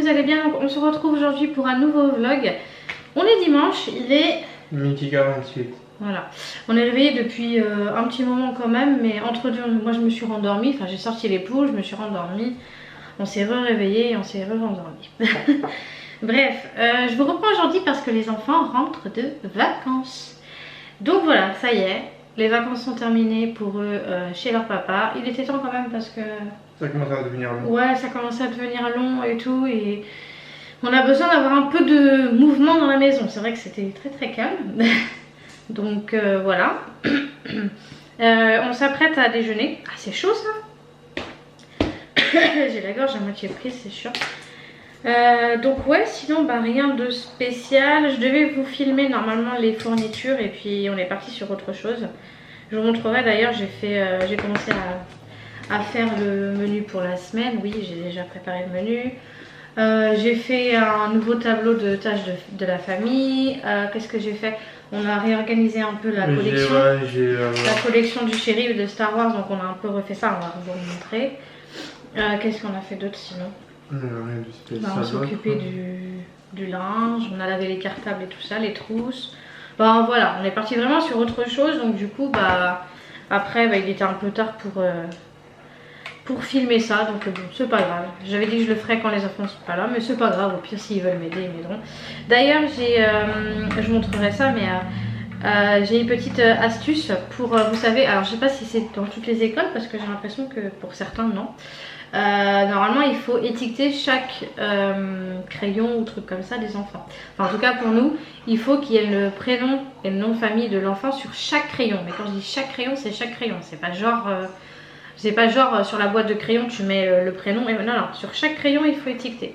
vous allez bien. On se retrouve aujourd'hui pour un nouveau vlog. On est dimanche, il est... 12h48. Voilà, on est réveillé depuis un petit moment quand même, mais entre deux, moi je me suis rendormie, enfin j'ai sorti les poules, je me suis rendormie, on s'est re-réveillé et on s'est re-rendormi. Bref, je vous reprends aujourd'hui parce que les enfants rentrent de vacances. Donc voilà, ça y est, les vacances sont terminées pour eux chez leur papa. Il était temps quand même parce que... Ça commence à devenir long. Ouais, ça commençait à devenir long et tout, et on a besoin d'avoir un peu de mouvement dans la maison. C'est vrai que c'était très très calme. Donc voilà. On s'apprête à déjeuner. Ah, c'est chaud ça. J'ai la gorge à moitié prise, c'est sûr. Donc ouais, sinon bah, rien de spécial. Je devais vous filmer normalement les fournitures et puis on est parti sur autre chose. Je vous montrerai d'ailleurs, j'ai commencé à faire le menu pour la semaine. Oui, j'ai déjà préparé le menu. J'ai fait un nouveau tableau de tâches de la famille. Qu'est-ce que j'ai fait? On a réorganisé un peu la collection. La collection du chéri de Star Wars, donc on a un peu refait ça, on va vous le montrer. Qu'est-ce qu'on a fait d'autre sinon? Rien de spécial. On s'est occupé du linge, on a lavé les cartables et tout ça, les trousses. Bon voilà, on est parti vraiment sur autre chose, donc du coup bah après bah, il était un peu tard pour filmer ça, donc bon c'est pas grave. J'avais dit que je le ferais quand les enfants sont pas là, mais c'est pas grave, au pire s'ils veulent m'aider ils m'aideront. D'ailleurs je vous montrerai ça, mais j'ai une petite astuce pour, vous savez, alors je sais pas si c'est dans toutes les écoles parce que j'ai l'impression que pour certains non. Normalement il faut étiqueter chaque crayon ou truc comme ça des enfants. Enfin en tout cas pour nous, il faut qu'il y ait le prénom et le nom de famille de l'enfant sur chaque crayon. Mais quand je dis chaque crayon, c'est chaque crayon, c'est pas genre sur la boîte de crayon tu mets le prénom et non, sur chaque crayon il faut étiqueter.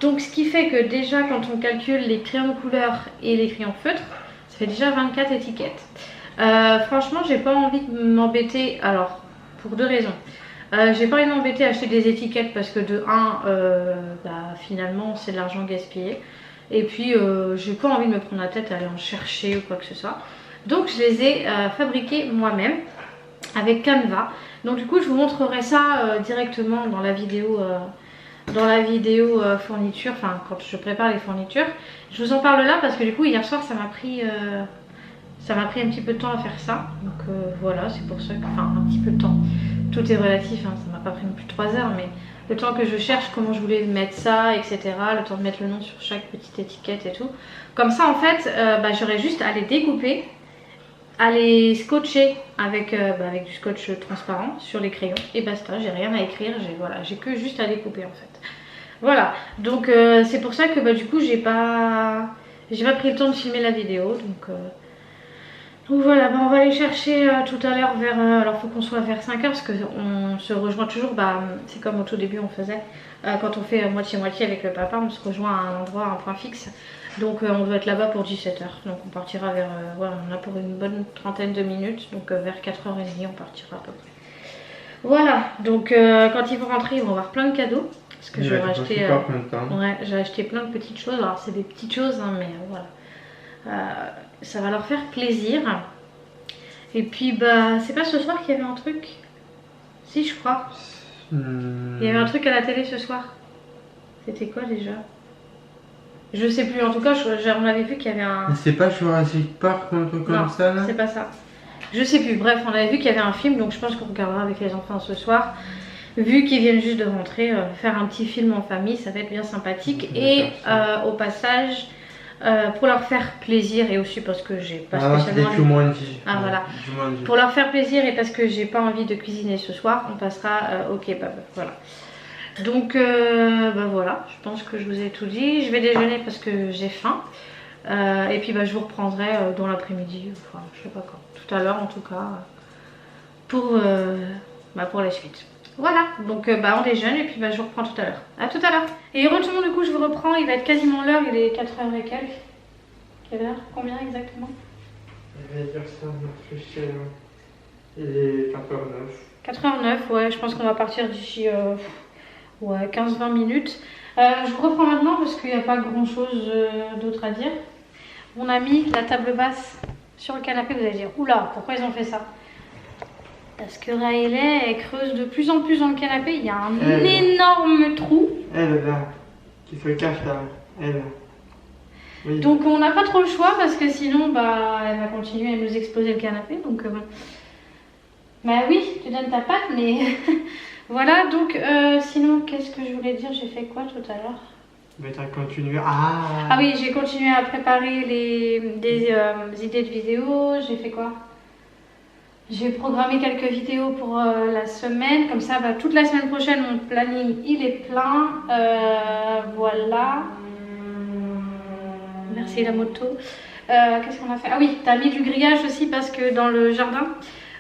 Donc ce qui fait que déjà quand on calcule les crayons de couleur et les crayons feutres, ça fait déjà 24 étiquettes. Franchement j'ai pas envie de m'embêter, alors pour deux raisons. J'ai pas envie de m'embêter à acheter des étiquettes parce que de 1, bah, finalement c'est de l'argent gaspillé. Et puis j'ai pas envie de me prendre la tête à aller en chercher ou quoi que ce soit. Donc je les ai fabriquées moi-même avec Canva. Donc du coup je vous montrerai ça directement dans la vidéo fourniture, enfin quand je prépare les fournitures. Je vous en parle là parce que du coup hier soir ça m'a pris un petit peu de temps à faire ça. Donc voilà, c'est pour ça que, enfin un petit peu de temps, tout est relatif, hein, ça m'a pas pris plus de 3 heures, mais le temps que je cherche comment je voulais mettre ça, etc. Le temps de mettre le nom sur chaque petite étiquette et tout. Comme ça en fait bah, j'aurais juste à les découper, à les scotcher avec du scotch transparent sur les crayons et basta, j'ai rien à écrire, j'ai que juste à découper en fait. Voilà, donc c'est pour ça que bah, du coup j'ai pas pris le temps de filmer la vidéo, donc voilà, bah, on va aller chercher tout à l'heure vers, alors faut qu'on soit vers 5h parce qu'on se rejoint toujours, bah, c'est comme au tout début on faisait, quand on fait moitié-moitié avec le papa, on se rejoint à un endroit, un point fixe. Donc on doit être là-bas pour 17h, donc on partira vers, voilà, on a pour une bonne trentaine de minutes, donc vers 4h30 on partira à peu près. Voilà, donc quand ils vont rentrer ils vont avoir plein de cadeaux, parce que je vais acheter, ouais, j'ai acheté plein de petites choses, alors c'est des petites choses hein, mais voilà, ça va leur faire plaisir. Et puis bah c'est pas ce soir qu'il y avait un truc, si je crois, il y avait un truc à la télé ce soir, c'était quoi déjà? Je sais plus, en tout cas, on avait vu qu'il y avait un... C'est pas Jurassic Park ou un truc comme ça là? C'est pas ça. Je sais plus, bref, on avait vu qu'il y avait un film, donc je pense qu'on regardera avec les enfants ce soir. Vu qu'ils viennent juste de rentrer, faire un petit film en famille, ça va être bien sympathique. Et au passage, pour leur faire plaisir, et aussi parce que j'ai pas spécialement envie... Ah voilà. Pour leur faire plaisir et parce que j'ai pas envie de cuisiner ce soir, on passera au kebab, voilà. Donc bah voilà, je pense que je vous ai tout dit. Je vais déjeuner parce que j'ai faim. Et puis bah, je vous reprendrai dans l'après-midi, enfin je sais pas quand, tout à l'heure en tout cas, pour la suite. Voilà, donc bah, on déjeune et puis bah, je vous reprends tout à l'heure. A tout à l'heure. Et heureusement du coup je vous reprends, il va être quasiment l'heure, il est 4h et quelques. Quelle heure? Combien exactement? Je vais dire ça, on réfléchit. Il est 4h09. 4h09, ouais, je pense qu'on va partir d'ici... ouais, 15-20 minutes. Je vous reprends maintenant parce qu'il n'y a pas grand chose d'autre à dire. On a mis la table basse sur le canapé. Vous allez dire, oula, pourquoi ils ont fait ça? Parce que Riley, elle creuse de plus en plus dans le canapé. Il y a un énorme trou. Elle là, qui se cache là, elle. Oui. Donc on n'a pas trop le choix parce que sinon bah elle va continuer à nous exploser le canapé. Donc bon. Bah oui, tu donnes ta patte, mais voilà. Donc sinon qu'est-ce que je voulais dire? J'ai fait quoi tout à l'heure? Mais t'as continué. Ah oui, j'ai continué à préparer des idées de vidéos. J'ai fait quoi? J'ai programmé quelques vidéos pour la semaine. Comme ça, bah, toute la semaine prochaine, mon planning il est plein. Voilà. Merci la moto. Qu'est-ce qu'on a fait? Ah oui, t'as mis du grillage aussi parce que dans le jardin,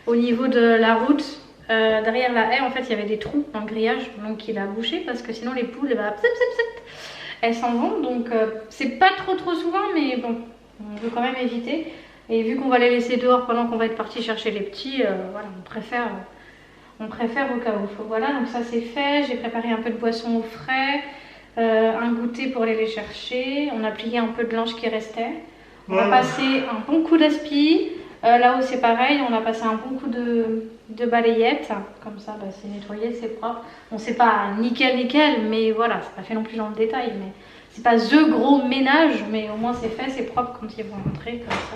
au niveau de la route, derrière la haie, en fait, il y avait des trous dans le grillage. Donc il a bouché parce que sinon les poules, bah, elles s'en vont. Donc c'est pas trop souvent, mais bon, on veut quand même éviter. Et vu qu'on va les laisser dehors pendant qu'on va être parti chercher les petits, voilà, on préfère au cas où. Voilà, donc ça c'est fait. J'ai préparé un peu de boisson au frais. Un goûter pour aller les chercher. On a plié un peu de linge qui restait. On a passé un bon coup d'aspi. Là-haut c'est pareil, on a passé un bon coup de balayette. Comme ça bah, c'est nettoyé, c'est propre. Bon c'est pas nickel, mais voilà, c'est pas fait non plus dans le détail. Mais c'est pas the gros ménage, mais au moins c'est fait, c'est propre quand ils vont rentrer comme ça.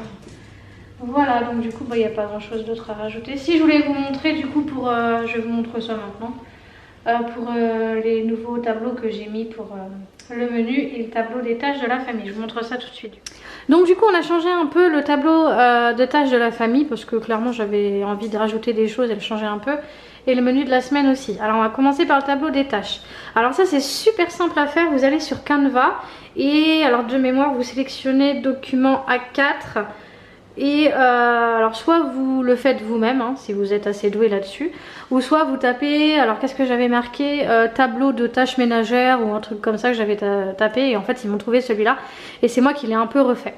Voilà, donc du coup il n'y a pas grand chose d'autre à rajouter. Si je voulais vous montrer du coup je vous montre ça maintenant. Pour les nouveaux tableaux que j'ai mis pour le menu et le tableau des tâches de la famille. Je vous montre ça tout de suite. Donc du coup on a changé un peu le tableau de tâches de la famille parce que clairement j'avais envie de rajouter des choses et le changer un peu. Et le menu de la semaine aussi. Alors on va commencer par le tableau des tâches. Alors ça c'est super simple à faire. Vous allez sur Canva et alors de mémoire vous sélectionnez document A4. Et alors soit vous le faites vous-même hein, si vous êtes assez doué là-dessus, ou soit vous tapez, alors qu'est-ce que j'avais marqué, tableau de tâches ménagères ou un truc comme ça que j'avais tapé et en fait ils m'ont trouvé celui-là et c'est moi qui l'ai un peu refait.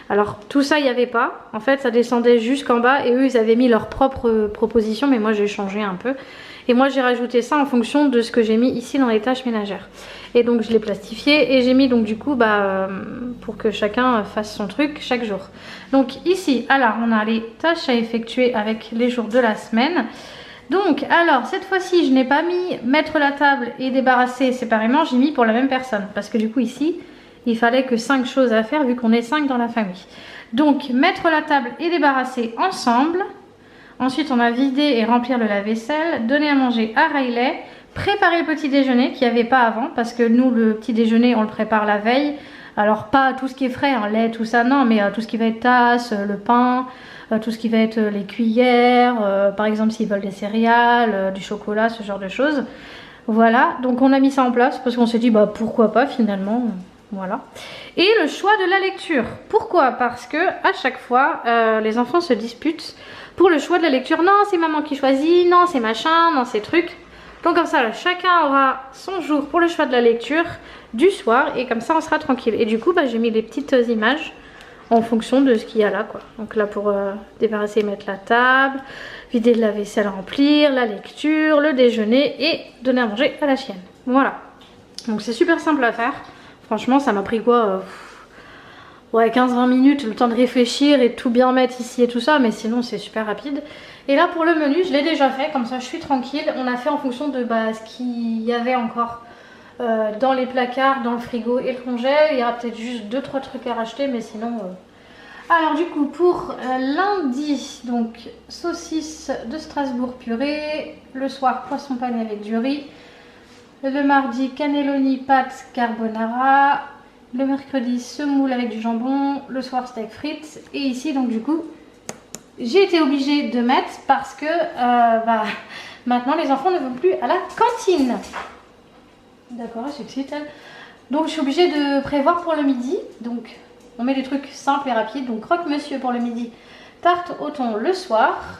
Alors tout ça il n'y avait pas, en fait ça descendait jusqu'en bas et eux ils avaient mis leur propre proposition mais moi j'ai changé un peu. Et moi j'ai rajouté ça en fonction de ce que j'ai mis ici dans les tâches ménagères. Et donc je l'ai plastifié et j'ai mis donc du coup pour que chacun fasse son truc chaque jour. Donc ici, alors on a les tâches à effectuer avec les jours de la semaine. Donc alors cette fois-ci je n'ai pas mis mettre la table et débarrasser séparément, j'ai mis pour la même personne. Parce que du coup ici, il fallait que 5 choses à faire vu qu'on est 5 dans la famille. Donc mettre la table et débarrasser ensemble. Ensuite, on a vidé et remplir le lave-vaisselle, donner à manger à Riley, préparer le petit déjeuner qu'il n'y avait pas avant parce que nous, le petit déjeuner, on le prépare la veille. Alors, pas tout ce qui est frais, hein, lait, tout ça, non, mais tout ce qui va être tasse, le pain, tout ce qui va être les cuillères, par exemple, s'ils veulent des céréales, du chocolat, ce genre de choses. Voilà, donc on a mis ça en place parce qu'on s'est dit, bah pourquoi pas finalement. Voilà. Et le choix de la lecture. Pourquoi? Parce que à chaque fois, les enfants se disputent pour le choix de la lecture. Non, c'est maman qui choisit, non, c'est machin, non, c'est truc. Donc comme ça, là, chacun aura son jour pour le choix de la lecture du soir et comme ça, on sera tranquille. Et du coup, j'ai mis les petites images en fonction de ce qu'il y a là, quoi. Donc là, pour débarrasser et mettre la table, vider la vaisselle, remplir, la lecture, le déjeuner et donner à manger à la chienne. Voilà. Donc c'est super simple à faire. Franchement, ça m'a pris quoi ouais, 15-20 minutes, le temps de réfléchir et de tout bien mettre ici et tout ça, mais sinon c'est super rapide. Et là pour le menu, je l'ai déjà fait, comme ça je suis tranquille. On a fait en fonction de ce qu'il y avait encore dans les placards, dans le frigo et le congèle. Il y aura peut-être juste 2-3 trucs à racheter, mais sinon... Alors du coup pour lundi, donc saucisse de Strasbourg purée, le soir poisson pané avec du riz, le mardi cannelloni pâtes carbonara, le mercredi semoule avec du jambon, le soir steak frites. Et ici donc du coup j'ai été obligée de mettre parce que maintenant les enfants ne vont plus à la cantine. D'accord, c'est excité. Donc je suis obligée de prévoir pour le midi. Donc on met des trucs simples et rapides. Donc croque-monsieur pour le midi, tarte au thon le soir.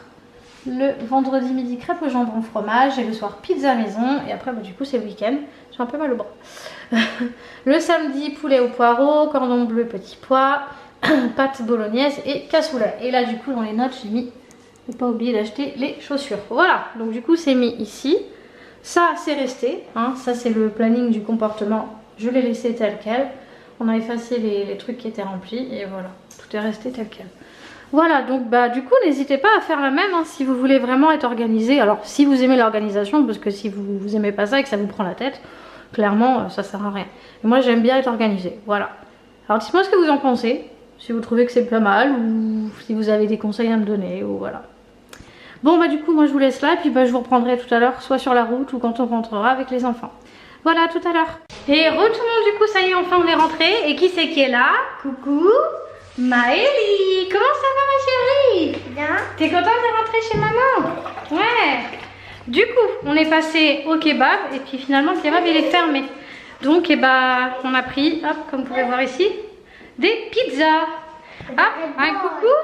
Le vendredi midi crêpes au jambon fromage et le soir pizza maison. Et après du coup c'est le week-end. J'ai un peu mal au bras. Le samedi poulet au poireau, cordon bleu petit pois, pâte bolognaise et cassoulet. Et là du coup dans les notes j'ai mis, ne pas oublier d'acheter les chaussures. Voilà, donc du coup c'est mis ici. Ça c'est resté, hein. Ça c'est le planning du comportement. Je l'ai laissé tel quel. On a effacé les trucs qui étaient remplis et voilà, tout est resté tel quel. Voilà, donc du coup n'hésitez pas à faire la même hein, si vous voulez vraiment être organisé. Alors si vous aimez l'organisation, parce que si vous aimez pas ça et que ça vous prend la tête, clairement ça sert à rien. Et moi j'aime bien être organisée, voilà. Alors dites-moi ce que vous en pensez, si vous trouvez que c'est pas mal ou si vous avez des conseils à me donner ou voilà. Bon bah du coup moi je vous laisse là et puis bah je vous reprendrai tout à l'heure soit sur la route ou quand on rentrera avec les enfants. Voilà, tout à l'heure. Et re tout le monde, du coup ça y est, enfin on est rentré. Et qui c'est qui est là? Coucou Maëlie. Comment ça va ma chérie? Bien. T'es contente de rentrer chez maman? Ouais. Du coup on est passé au kebab et puis finalement le kebab il est fermé. Donc et bah on a pris, hop, comme vous pouvez voir ici, des pizzas. Ah, un coucou.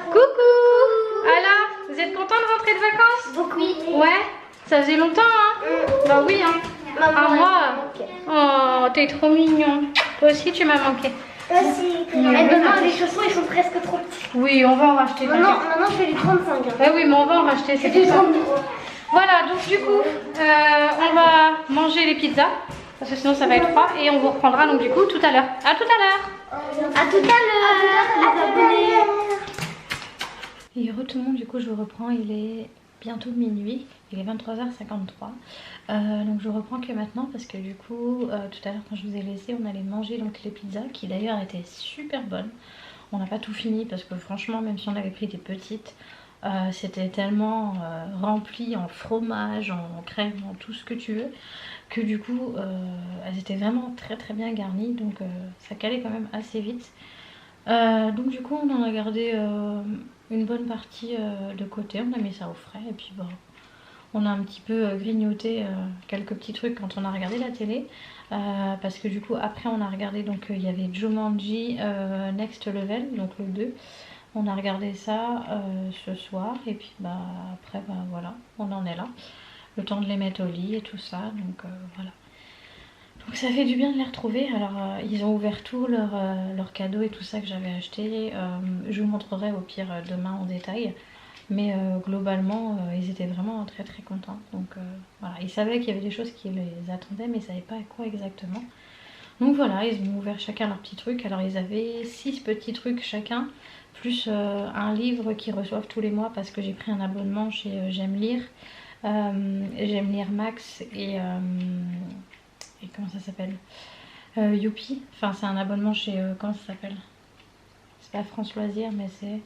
Coucou. Alors, vous êtes content de rentrer de vacances? Beaucoup. Ouais, ça faisait longtemps hein. Bah oui hein. Ah moi. Oh, t'es trop mignon. Toi aussi tu m'as manqué. Aussi. Mais demain les chaussons ils sont presque trop petits. Oui, on va en racheter. Maintenant je fais du 35. Hein. Bah oui, mais on va en racheter, c'est du tout ça. 33. Voilà, donc du coup, on va manger les pizzas. Parce que sinon ça va être froid. Et on vous reprendra donc du coup tout à l'heure. À tout à l'heure. À tout à l'heure. Les abonnés. Et heureux tout le monde, du coup je vous reprends, il est bientôt minuit, il est 23h53. Donc je reprends que maintenant parce que du coup tout à l'heure quand je vous ai laissé on allait manger donc les pizzas qui d'ailleurs étaient super bonnes. On n'a pas tout fini parce que franchement même si on avait pris des petites, c'était tellement rempli en fromage, en crème, en tout ce que tu veux, que du coup elles étaient vraiment très bien garnies, donc ça calait quand même assez vite. Donc du coup on en a gardé une bonne partie de côté, on a mis ça au frais et puis bon, on a un petit peu grignoté quelques petits trucs quand on a regardé la télé, parce que du coup après on a regardé, donc il y avait Jumanji Next Level, donc le 2, on a regardé ça ce soir et puis bah après bah voilà, on en est là, le temps de les mettre au lit et tout ça, donc voilà. Donc ça fait du bien de les retrouver. Alors ils ont ouvert tout leurs cadeaux et tout ça que j'avais acheté. Je vous montrerai au pire demain en détail. Mais globalement ils étaient vraiment très contents. Donc voilà, ils savaient qu'il y avait des choses qui les attendaient mais ils ne savaient pas quoi exactement. Donc voilà, ils ont ouvert chacun leur petit truc. Alors ils avaient 6 petits trucs chacun. Plus un livre qu'ils reçoivent tous les mois parce que j'ai pris un abonnement chez J'aime lire. J'aime lire Max et comment ça s'appelle, Youpi, enfin c'est un abonnement chez, comment ça s'appelle, c'est pas France Loisirs mais c'est,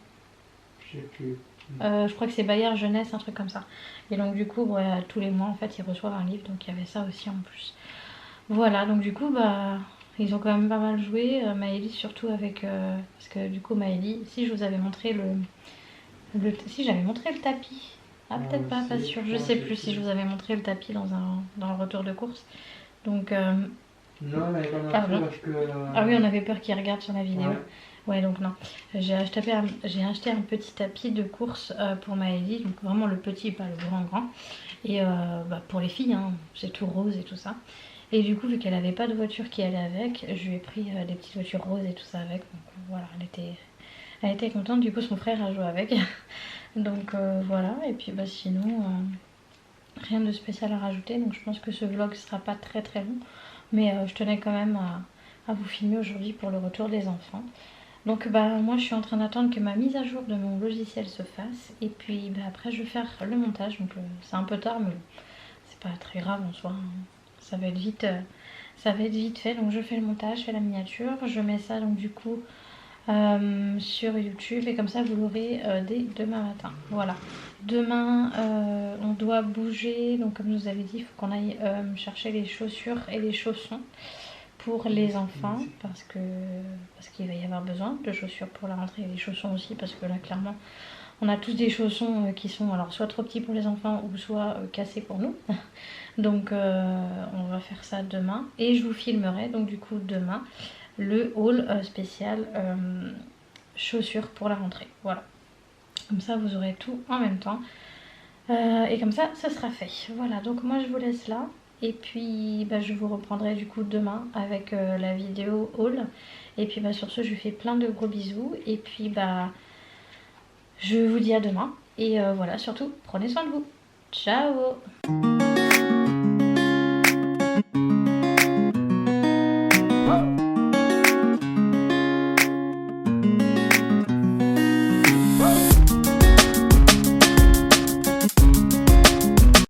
Je sais plus. je crois que c'est Bayard Jeunesse, un truc comme ça. Et donc du coup ouais, tous les mois en fait ils reçoivent un livre, donc il y avait ça aussi en plus. Voilà, donc du coup bah ils ont quand même pas mal joué, Maëlie surtout avec, parce que du coup Maëlie, si je vous avais montré si j'avais montré le tapis, ah peut-être pas sûr, je sais plus si je vous avais montré le tapis dans le retour de course. Donc non, on n'avait pas montré parce que... ah oui, on avait peur qu'ils regardent sur la vidéo. Ouais, ouais donc non. J'ai acheté un petit tapis de course pour Maëlie, donc vraiment le petit, pas le grand. Et bah, pour les filles, hein, c'est tout rose et tout ça. Et du coup, vu qu'elle avait pas de voiture qui allait avec, je lui ai pris des petites voitures roses et tout ça avec. Donc voilà, elle était contente. Du coup, son frère a joué avec. Donc voilà, et puis bah sinon... rien de spécial à rajouter, donc je pense que ce vlog sera pas très long, mais je tenais quand même à vous filmer aujourd'hui pour le retour des enfants. Donc bah moi je suis en train d'attendre que ma mise à jour de mon logiciel se fasse et puis bah, après je vais faire le montage, donc c'est un peu tard mais c'est pas très grave en soi, hein. Ça va être vite fait, donc je fais le montage, je fais la miniature, je mets ça donc du coup sur YouTube et comme ça vous l'aurez dès demain matin. Voilà, demain on doit bouger, donc comme je vous avais dit il faut qu'on aille chercher les chaussures et les chaussons pour les enfants parce qu'il va y avoir besoin de chaussures pour la rentrée et les chaussons aussi parce que là clairement on a tous des chaussons qui sont alors soit trop petits pour les enfants ou soit cassés pour nous. Donc on va faire ça demain et je vous filmerai donc du coup demain le haul spécial chaussures pour la rentrée. Voilà, comme ça vous aurez tout en même temps et comme ça ce sera fait. Voilà, donc moi je vous laisse là et puis bah, je vous reprendrai du coup demain avec la vidéo haul. Et puis bah, sur ce je vous fais plein de gros bisous et puis bah je vous dis à demain et voilà, surtout prenez soin de vous. Ciao.